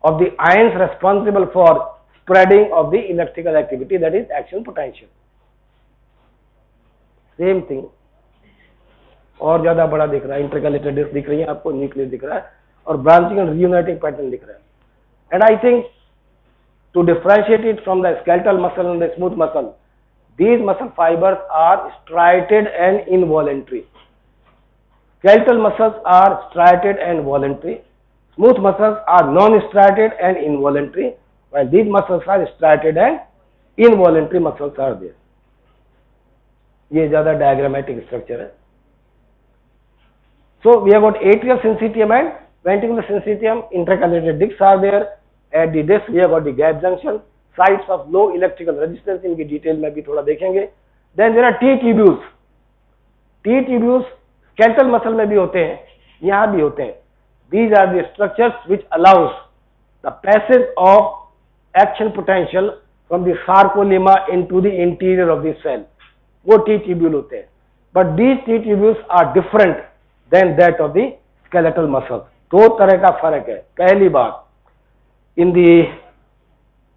of the ions responsible for spreading of the electrical activity, that is action potential. Same thing. और ज्यादा बड़ा दिख रहा है. Intercalated disc दिख रही है आपको, न्यूक्लियस दिख रहा है और ब्रांचिंग एंड रीयूनाइटिंग पैटर्न दिख रहा है. And I think to differentiate it from the skeletal muscle and the smooth muscle, these muscle fibers are striated and involuntary. Skeletal muscles are striated and voluntary. Smooth muscles are non-striated and involuntary, while these muscles are striated and involuntary muscles are there. ये ज्यादा diagrammatic structure है. So we have got atrial syncytium and ventricular syncytium. Intercalated discs are there. At the disc we have got the gap junction, sites of low electrical resistance. इनकी detail में भी थोड़ा देखेंगे. Then there are T tubules. T tubules skeletal muscle में भी होते हैं, यहां भी होते हैं. These are the structures which allows the passage of action potential from the sarcolemma into the interior of the cell. वो T tubule होते हैं. But these T tubules are different than that of the skeletal muscle. दो तरह का फर्क है. पहली बात, in the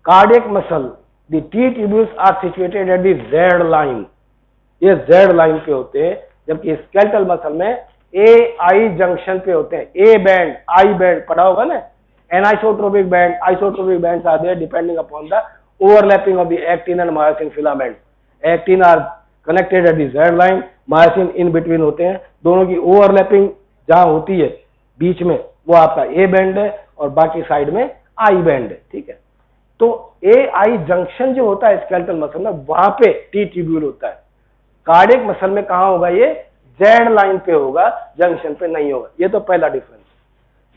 cardiac muscle the T tubules are situated at the Z line. ये Z line पे होते हैं, जबकि स्केलेटल मसल में ए आई जंक्शन पे होते हैं. ए बैंड, आई बैंड पढ़ा होगा ना. Anisotropic band, isotropic bands are there depending upon the overlapping of the actin and myosin filament. Actin are connected at the Z line, myosin in between होते हैं. दोनों की ओवरलैपिंग जहां होती है बीच में वो आपका ए बैंड है और बाकी साइड में आई बैंड है. ठीक है. तो ए आई जंक्शन जो होता है स्केलेटल मसल में, वहां पे टी ट्यूब्यूल होता है. कार्डियक मसल में कहां होगा? ये जेड लाइन पे होगा, जंक्शन पे नहीं होगा. ये तो पहला difference.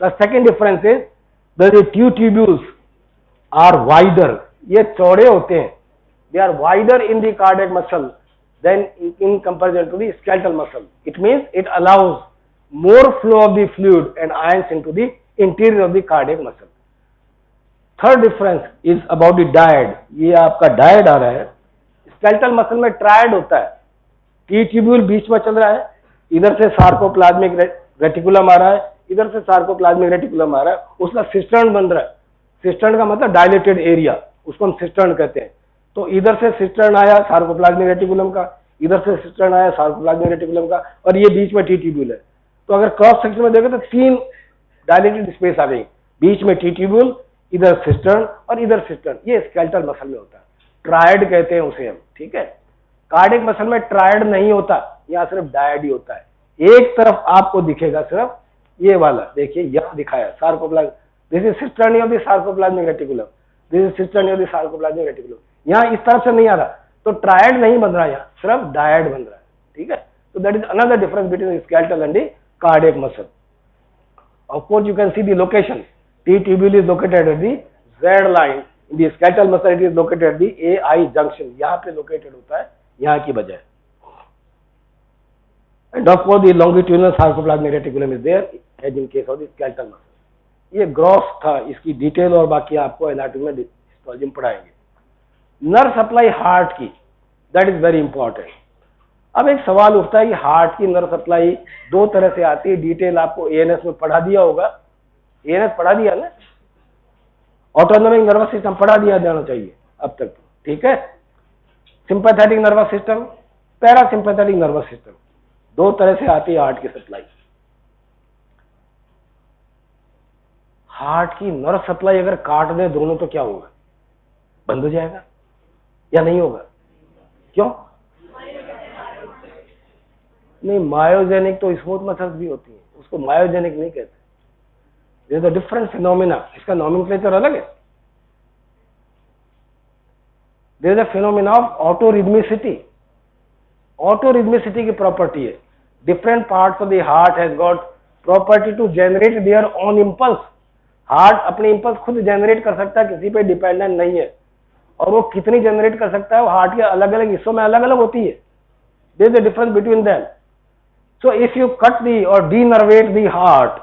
The second difference is the T tubules are wider. ये चौड़े होते हैं. They are wider in the cardiac muscle than in comparison to the skeletal muscle. It means it allows more flow of the fluid and ions into the interior of the cardiac muscle. Third difference is about the dyad. ये आपका died आ रहा है. Skeletal muscle में triad होता है. T tubule बीच में चल रहा है, इधर से सार्कोप्लाज्मिक रेटिकुलम आ रहा है, इधर से सार्कोप्लाज्मिक रेटिकुलम आ रहा है. उसका सिस्टर्न बन रहा है. सिस्टर्न का मतलब डायलेटेड एरिया, उसको हम सिस्टर्न कहते हैं. तो इधर से सिस्टर्न आया सार्कोप्लाज्मिक रेटिकुलम का, इधर से सिस्टर्न आया सार्कोप्लाज्मिक रेटिकुलम का, और ये बीच में टी ट्यूब्यूल है. तो अगर क्रॉस सेक्शन में देखें तो तीन डायलेटेड स्पेस आ गई. बीच में टी ट्यूब्यूल, इधर सिस्टर्न और इधर सिस्टर्न. ये स्केलेटल मसल में होता है. ट्रायड कहते हैं उसे हम. ठीक है. कार्डियक मसल में ट्रायड नहीं होता, यहां सिर्फ डायड ही होता है. एक तरफ आपको दिखेगा सिर्फ ये वाला, देखिए यहां दिखाया this is cisternae of the sarcoplasmic reticulum, this is cisternae of the sarcoplasmic reticulum. यहाँ इस तरफ से नहीं आ रहा, तो ट्रायड नहीं बन रहा, यहाँ सिर्फ डायड बन रहा है, ठीक है। तो that is another difference between skeletal and the cardiac muscle. Of course you can see the location, T tubule is located at the Z line, in the skeletal muscle it is located at the AI junction, यहाँ पे located होता है, यहाँ की बजाय। And of course the longitudinal sarcoplasmic reticulum is there as in case of the skeletal muscle। ये gross था, इसकी डिटेल और बाकी आपको एनाटॉमी में हिस्टोलॉजी में पढ़ाएंगे। नर्व सप्लाई हार्ट की, दैट इज वेरी इंपॉर्टेंट। अब एक सवाल उठता है कि हार्ट की नर्व सप्लाई दो तरह से आती है, डिटेल आपको एएनएस में पढ़ा दिया होगा, एएनएस पढ़ा दिया ना, ऑटोनोमिक नर्वस सिस्टम पढ़ा दिया जाना चाहिए अब तक, ठीक है। Sympathetic nervous system, parasympathetic nervous system, दो तरह से आती है हार्ट की सप्लाई। हार्ट की नर्व सप्लाई अगर काट दे दोनों तो क्या होगा, बंद हो जाएगा या नहीं होगा? क्यों नहीं? मायोजेनिक तो स्मूथ मसल्स भी होती है, उसको मायोजेनिक नहीं कहते, ये तो डिफरेंट फिनोमिना, इसका नॉमेनक्लेचर अलग है। There is a phenomena of autorhythmicity, autorhythmicity की प्रॉपर्टी है, different parts of the heart has got property to generate their own impulse. Heart अपनी इंपल्स खुद जनरेट कर सकता है, किसी पे डिपेंडेंट नहीं है, और वो कितनी जनरेट कर सकता है वो हार्ट के अलग अलग हिस्सों में अलग अलग होती है। There is a difference between them. So if you cut the और denervate the heart,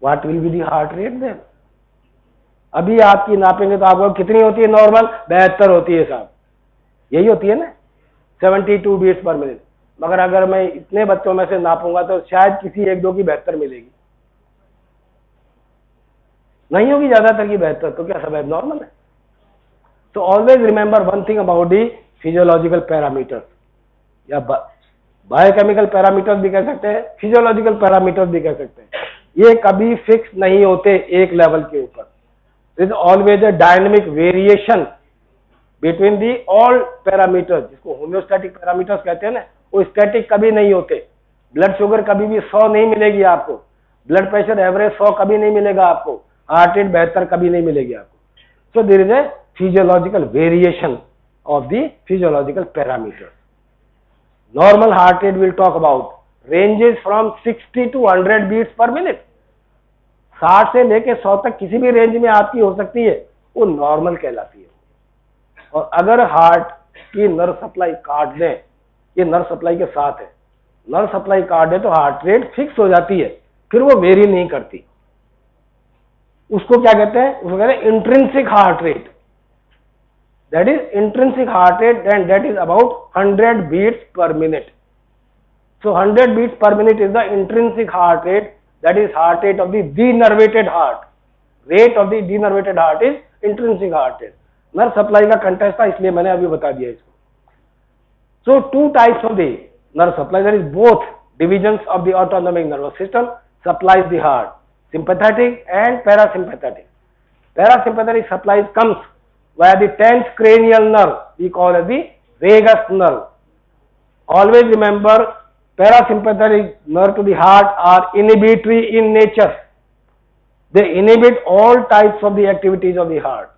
what will be the heart rate then? अभी आपकी नापेंगे तो आपको कितनी होती है नॉर्मल? 72 होती है साहब, यही होती है ना, 72 बीट्स पर मिनट। मगर अगर मैं इतने बच्चों में से नापूंगा तो शायद किसी एक दो की 72 मिलेगी, नहीं होगी ज्यादातर की 72, तो क्या सब एबनॉर्मल है? तो always remember one thing about the physiological parameters, या बायोकेमिकल पैरामीटर्स भी कह सकते हैं, फिजियोलॉजिकल पैरामीटर्स भी कह सकते हैं। ये कभी फिक्स नहीं होते एक लेवल के ऊपर, there is always a dynamic variation between the all parameters, जिसको होम्योस्टैटिक पैरामीटर्स कहते हैं ना, वो स्टैटिक कभी नहीं होते। ब्लड शुगर कभी भी 100 नहीं मिलेगी आपको, ब्लड प्रेशर एवरेज 100 कभी नहीं मिलेगा आपको, हार्ट रेट 72 कभी नहीं मिलेगी आपको। So there is a physiological variation of the physiological parameters. Normal heart rate will talk about ranges from 60 to 100 beats per minute, 60 से लेके 100 तक किसी भी रेंज में आपकी हो सकती है, वो नॉर्मल कहलाती है। और अगर हार्ट की नर्व सप्लाई काट दें, ये नर्व सप्लाई के साथ है, नर्व सप्लाई काट दे तो हार्ट रेट फिक्स हो जाती है, फिर वो वेरी नहीं करती। उसको क्या कहते हैं? उसको कहते हैं intrinsic heart rate, that is intrinsic heart rate, and that is about 100 beats per minute. So 100 beats per minute is the intrinsic heart rate, that is heart rate of the denervated heart. Rate of the denervated heart is intrinsic heart rate. Nerve supply का contest था इसलिए मैंने अभी बता दिया इसको। So two types of the nerve supply, that is both divisions of the autonomic nervous system supplies the heart, sympathetic and parasympathetic. Parasympathetic supply comes via the 10th cranial nerve, we call as the vagus nerve. Always remember, parasympathetic nerve to the heart are inhibitory in nature. They inhibit all types of the activities of the heart,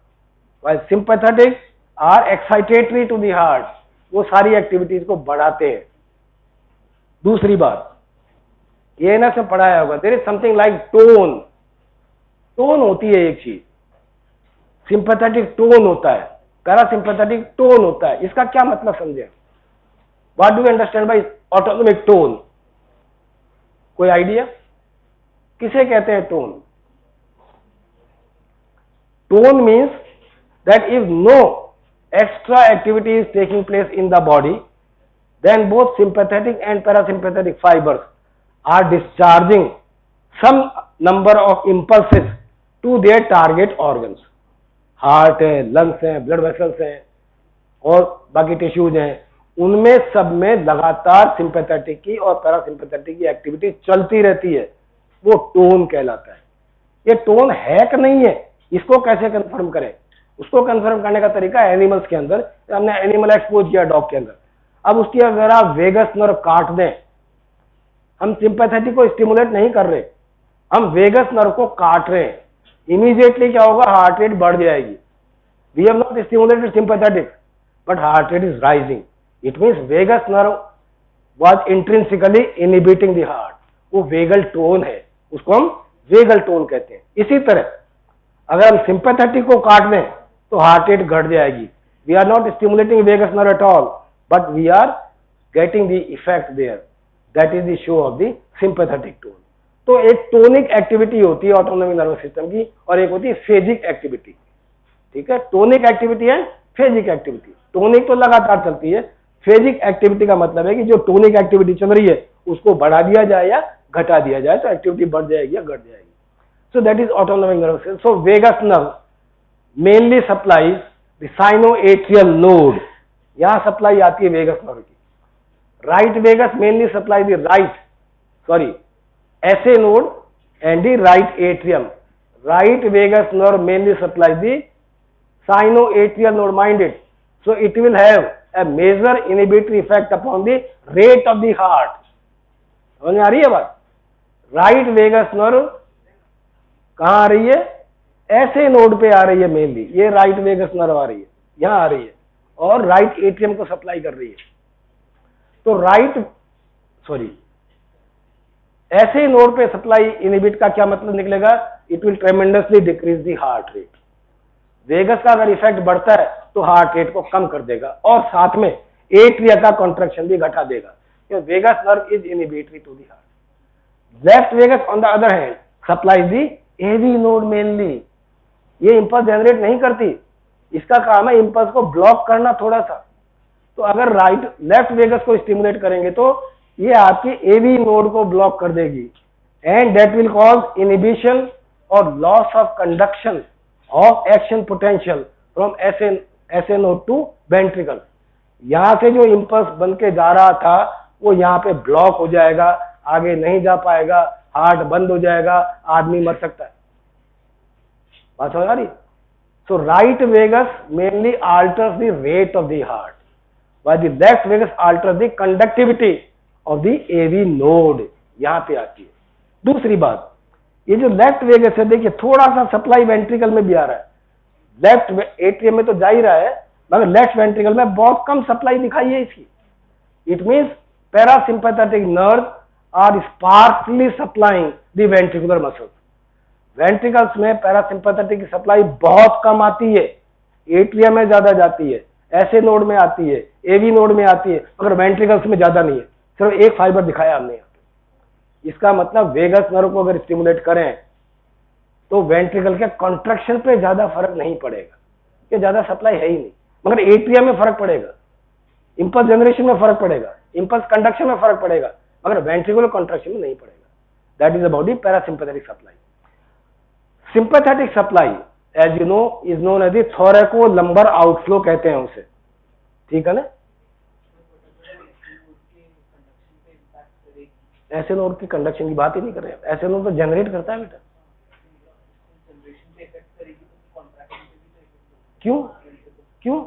while sympathetic are excitatory to the heart. वो सारी activities को बढ़ाते हैं। दूसरी बात, ये ना से पढ़ाया होगा, there is something like tone, tone होती है एक चीज, सिंपैथेटिक टोन होता है, पैरासिम्पैथेटिक टोन होता है। इसका क्या मतलब समझे? What do you understand by autonomic tone? कोई आइडिया? किसे कहते हैं tone? Tone means that if no extra activity is taking place in the body, then both sympathetic and parasympathetic fibers are discharging some number of impulses to their target organs. Heart है, lungs हैं, blood vessels हैं और बाकी tissues हैं, उनमें सब में लगातार सिंपैथेटिक की और पैरासिम्पैथेटिक की एक्टिविटी चलती रहती है, वो टोन कहलाता है। ये टोन है कि नहीं है, इसको कैसे कंफर्म करें? उसको कंफर्म करने का तरीका एनिमल्स के अंदर, हमने एनिमल एक्सपोज किया डॉग के अंदर। अब उसकी अगर आप वेगस नर्व काट दें, हम सिंपैथेटिक को स्टिमुलेट नहीं कर रहे, हम वेगस नर्व को काट रहे हैं, इमीडिएटली क्या होगा, हार्ट रेट बढ़ जाएगी. We have not stimulated sympathetic but heart rate is rising. It means vagus nerve was intrinsically inhibiting the heart. वो वेगल टोन है, उसको हम वेगल टोन कहते हैं. इसी तरह अगर हम सिंपैथेटिक को काट दें तो हार्ट रेट घट जाएगी. We are not stimulating vagus nerve at all but we are getting the effect there. That is the show of the sympathetic tone. तो एक टोनिक एक्टिविटी होती है ऑटोनॉमिक नर्वस सिस्टम की और एक होती है फेजिक एक्टिविटी. ठीक है, टोनिक एक्टिविटी है, फेजिक एक्टिविटी. टोनिक तो लगातार चलती है, फेजिक एक्टिविटी का मतलब है कि जो टोनिक एक्टिविटी चल रही है उसको बढ़ा दिया जाए या घटा दिया जाए तो एक्टिविटी बढ़ जाएगी या घट जाएगी. So that is autonomic nervous system. So vagus nerve mainly supplies the sinoatrial node. यहां सप्लाई आती है वेगस नर्व की. Right vagus mainly supply the SA node and the right atrium. Right vagus nerve mainly supplies the sinoatrial node, mind it. So it will have a major inhibitory effect upon the rate of the heart. समझ में आ रही है बात? Right vagus nerve कहाँ आ रही है? ऐसे node पे आ रही है मेनली. ये राइट वेगस नर्व आ रही है, यहां आ रही है और राइट एट्रियम को सप्लाई कर रही है. तो ऐसे नोड पे सप्लाई इनहिबिट का क्या मतलब निकलेगा? It will tremendously decrease the heart rate. Vagus का अगर इफेक्ट बढ़ता है तो हार्ट रेट को कम कर देगा और साथ में एट्रिया का कॉन्ट्रैक्शन भी घटा देगा. Vagus nerve is inhibitory to the heart. Left vagus on the other hand supplies the AV node mainly. ये इंपल्स जनरेट नहीं करती, इसका काम है इंपल्स को ब्लॉक करना थोड़ा सा. तो अगर लेफ्ट वेगस को स्टिमुलेट करेंगे तो ये आपकी AV नोड को ब्लॉक कर देगी and that will cause inhibition और loss of conduction of action potential from SA node to ventricle. यहां से जो इंपल्स बन के जा रहा था वो यहाँ पे ब्लॉक हो जाएगा, आगे नहीं जा पाएगा, हार्ट बंद हो जाएगा, आदमी मर सकता है. बात समझ आ रही? So right vagus mainly alters the rate of the heart while the left vagus alters the conductivity of the AV node. यहां पे आती है. दूसरी बात, ये जो लेफ्ट वेगस है देखिए थोड़ा सा सप्लाई वेंट्रिकल में भी आ रहा है. लेफ्ट एट्रियम में तो जा ही रहा है मगर लेफ्ट वेंट्रिकल में बहुत कम सप्लाई दिखाई है इसकी. It means parasympathetic nerve are sparsely supplying the ventricular muscles. Ventricles में पैरासिम्पैथेटिक की सप्लाई बहुत कम आती है, एट्रियम में ज्यादा जाती है, ऐसे नोड में आती है, AV नोड में आती है, मगर वेंट्रिकल्स में ज्यादा नहीं है. सिर्फ एक फाइबर दिखाया हमने यहाँ पे. इसका मतलब वेगस नर्व को अगर स्टिमुलेट करें तो वेंट्रिकल के कॉन्ट्रैक्शन पे ज्यादा फर्क नहीं पड़ेगा, कि ज्यादा सप्लाई है ही नहीं, मगर एट्रियम में फर्क पड़ेगा, इंपल्स जनरेशन में फर्क पड़ेगा, इंपल्स कंडक्शन में फर्क पड़ेगा, मगर वेंट्रिकुलर कॉन्ट्रैक्शन में नहीं पड़ेगा. That is about the parasympathetic supply. Sympathetic supply as you know is known as the thoracolumbar outflow कहते हैं उसे. ठीक है ना? ऐसे नोड की कंडक्शन की बात ही नहीं कर रहे हैं. ऐसे नोड तो जनरेट करता है बेटा. क्यों?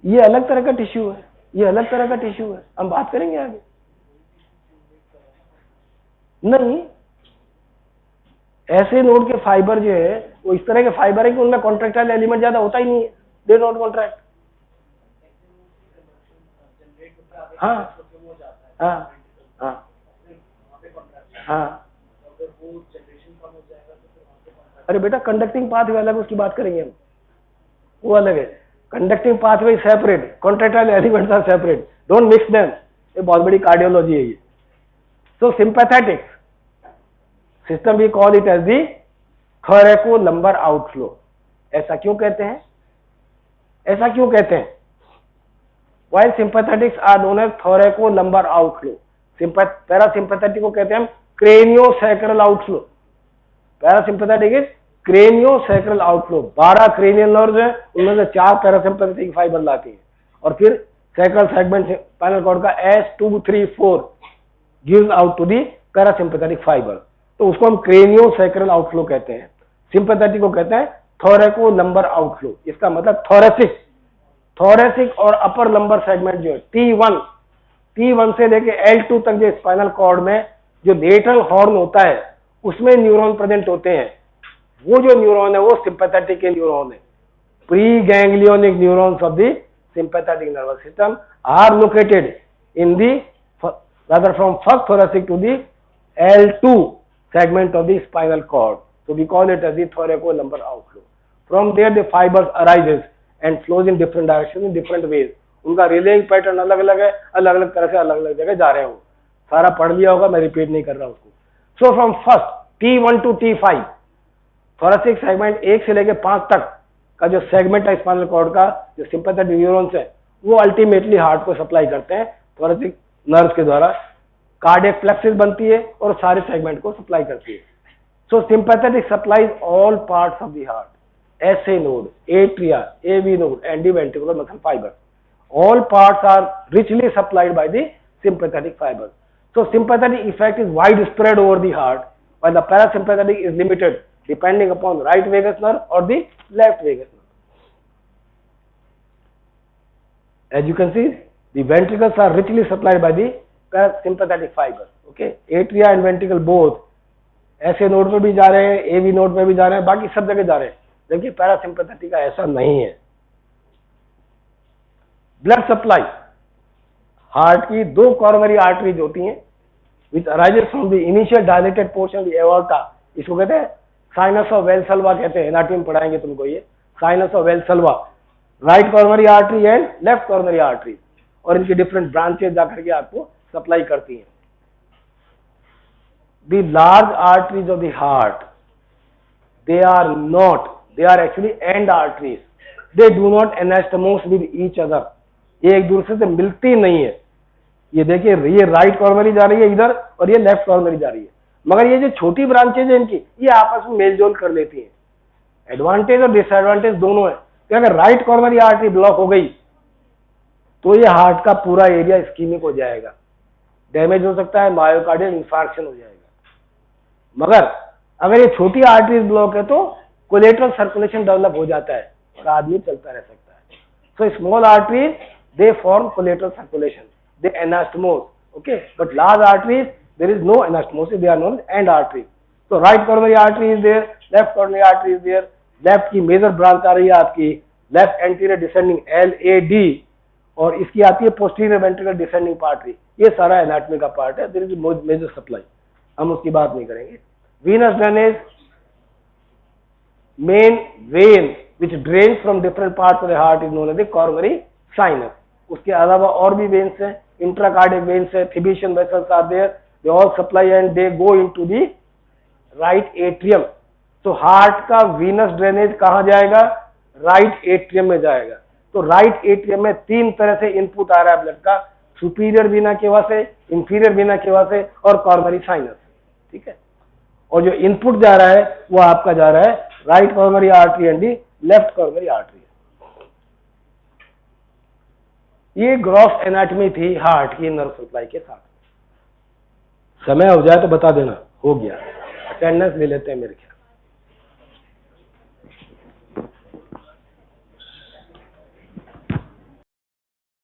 ये अलग तरह का टिश्यू है, ये अलग तरह का टिश्यू है, हम बात करेंगे आगे. नहीं, ऐसे नोड के फाइबर जो है वो इस तरह के फाइबर है कि उनमें कॉन्ट्रैक्टाइल एलिमेंट ज्यादा होता ही नहीं है. They don't contract. हाँ हाँ हाँ. अरे बेटा कंडक्टिंग पाथवे अलग, उसकी बात करेंगे हम, वो अलग है. Conducting pathway separate, contractile elements are separate, don't mix them. ये बहुत बड़ी कार्डियोलॉजी है ये. So sympathetic system we call it as the thoracolumbar outflow. ऐसा क्यों कहते हैं? While sympathetics are known as thoraco-lumbar outflow, parasympathetic को कहते हैं हम craniosacral outflow. Parasympathetic is craniosacral outflow. 12 cranial nerves हैं, उनमें से 4 पैरासिम्पैथेटिक फाइबर लाती हैं और फिर सैक्रल सेगमेंट स्पाइनल कॉर्ड का S2, 3, 4 gives out to the parasympathetic fibre. तो उसको हम क्रेनियोसैक्रल आउटफ्लो कहते हैं. सिंपैथेटिक को कहते हैं थोरैको-लंबर आउटफ्लो. इसका मतलब थोरेसिक और अपर लंबर सेगमेंट जो है T1 से लेके L2 तक जो स्पाइनल कॉर्ड में जो लेटरल हॉर्न होता है उसमें न्यूरॉन प्रेजेंट होते हैं। वो जो न्यूरॉन है वो सिंपैथेटिक के न्यूरॉन है। Pre ganglionic neurons of the sympathetic nervous system are located in the rather from first thoracic to the L2 segment of the spinal cord. So we call it as the thoracolumbar outflow. From there the fibers arises and flows in different directions in different ways. उनका relying pattern अलग अलग है, अलग अलग तरह से अलग अलग जगह जा रहे हो। सारा पढ़ लिया होगा, मैं रिपीट नहीं कर रहा उसको। So from first T1 to T5 thoracic segment 1 से लेकर 5 तक का जो सेगमेंट है स्पाइनल कॉर्ड का, जो सिंपैथेटिक न्यूरॉन्स है, वो अल्टीमेटली हार्ट को सप्लाई करते हैं थोरेसिक नर्व्स के द्वारा। कार्डियक प्लेक्सिस बनती है और सारे सेगमेंट को सप्लाई करती है। So sympathetic supplies all parts of the heart, SA node, atria, AV node, and the ventricular muscle fibers. All parts are richly supplied by the sympathetic fibers. So sympathetic effect is widespread over the heart, while the parasympathetic is limited depending upon right vagus nerve or the left vagus nerve. As you can see, the ventricles are richly supplied by the parasympathetic fibers. Okay, atria and ventricle both SA node में भी जा रहे हैं, AV node में भी जा रहे हैं, बाकी सब जगह जा रहे हैं, जबकि पैरासिम्पैथेटिक का ऐसा नहीं है। ब्लड सप्लाई, हार्ट की 2 कॉरोनरी आर्टरीज होती हैं which arises from the initial dilated portion of the aorta. इसको कहते हैं साइनस ऑफ वेल्सल्वा, कहते हैं, एनाटॉमी में पढ़ाएंगे तुमको ये, sinus of Valsalva. Right coronary artery and left coronary artery, और इनकी डिफरेंट ब्रांचेज जाकर के आपको सप्लाई करती हैं। The large arteries of the heart, they are actually end arteries. They do not anastomose with each other. ये एक दूसरे से मिलती नहीं है। ये देखिए, ये राइट कॉर्नरी जा रही है इधर और ये लेफ्ट कॉर्नरी जा रही है, मगर ये जो छोटी ब्रांचेज है इनकी, ये आपस में मेलजोल कर लेती हैं। एडवांटेज और डिसएडवांटेज दोनों है कि अगर राइट कॉर्नरी आर्टरी ब्लॉक हो गई तो ये हार्ट का पूरा एरिया इस्कीमिक हो जाएगा, डैमेज हो सकता है, मायोकार्डियल इंफार्क्शन हो जाएगा। मगर अगर ये छोटी आर्टरीज ब्लॉक है तो कोलेटरल सर्कुलेशन डेवलप हो जाता है और आदमी चलता रह सकता है। So small arteries they form collateral circulation, they anastomose, okay, but large arteries there is no anastomosis, they are known end artery. तो right coronary artery is there, left coronary artery is there. Left की major branch आ रही है आपकी left anterior descending LAD, और इसकी आती है पोस्टीरियर वेंट्रिकल डिसेंडिंग पार्टरी। ये सारा एनाटॉमी का पार्ट है, देयर इज मेजर सप्लाई, हम उसकी बात नहीं करेंगे। Venous drainage, main vein which drains from different parts of the heart is known as the coronary sinus. उसके अलावा और भी veins हैं, intracardiac veins है, Tibial vessels are there, they all supply and they go into the right atrium. तो heart का venous drainage कहाँ जाएगा? राइट एट्रियम में जाएगा। तो राइट एट्रियम में 3 तरह से इनपुट आ रहा है ब्लड का, सुपीरियर वीना केवा से, इंफीरियर वीना केवा से और कॉर्नरी साइनस, ठीक है। और जो इनपुट जा रहा है वो आपका जा रहा है right coronary artery and the left coronary artery. ये ग्रॉस एनाटॉमी थी हार्ट की नर्व सप्लाई के साथ। समय हो जाए तो बता देना, हो गया, अटेंडेंस ले लेते हैं मेरे ख्याल।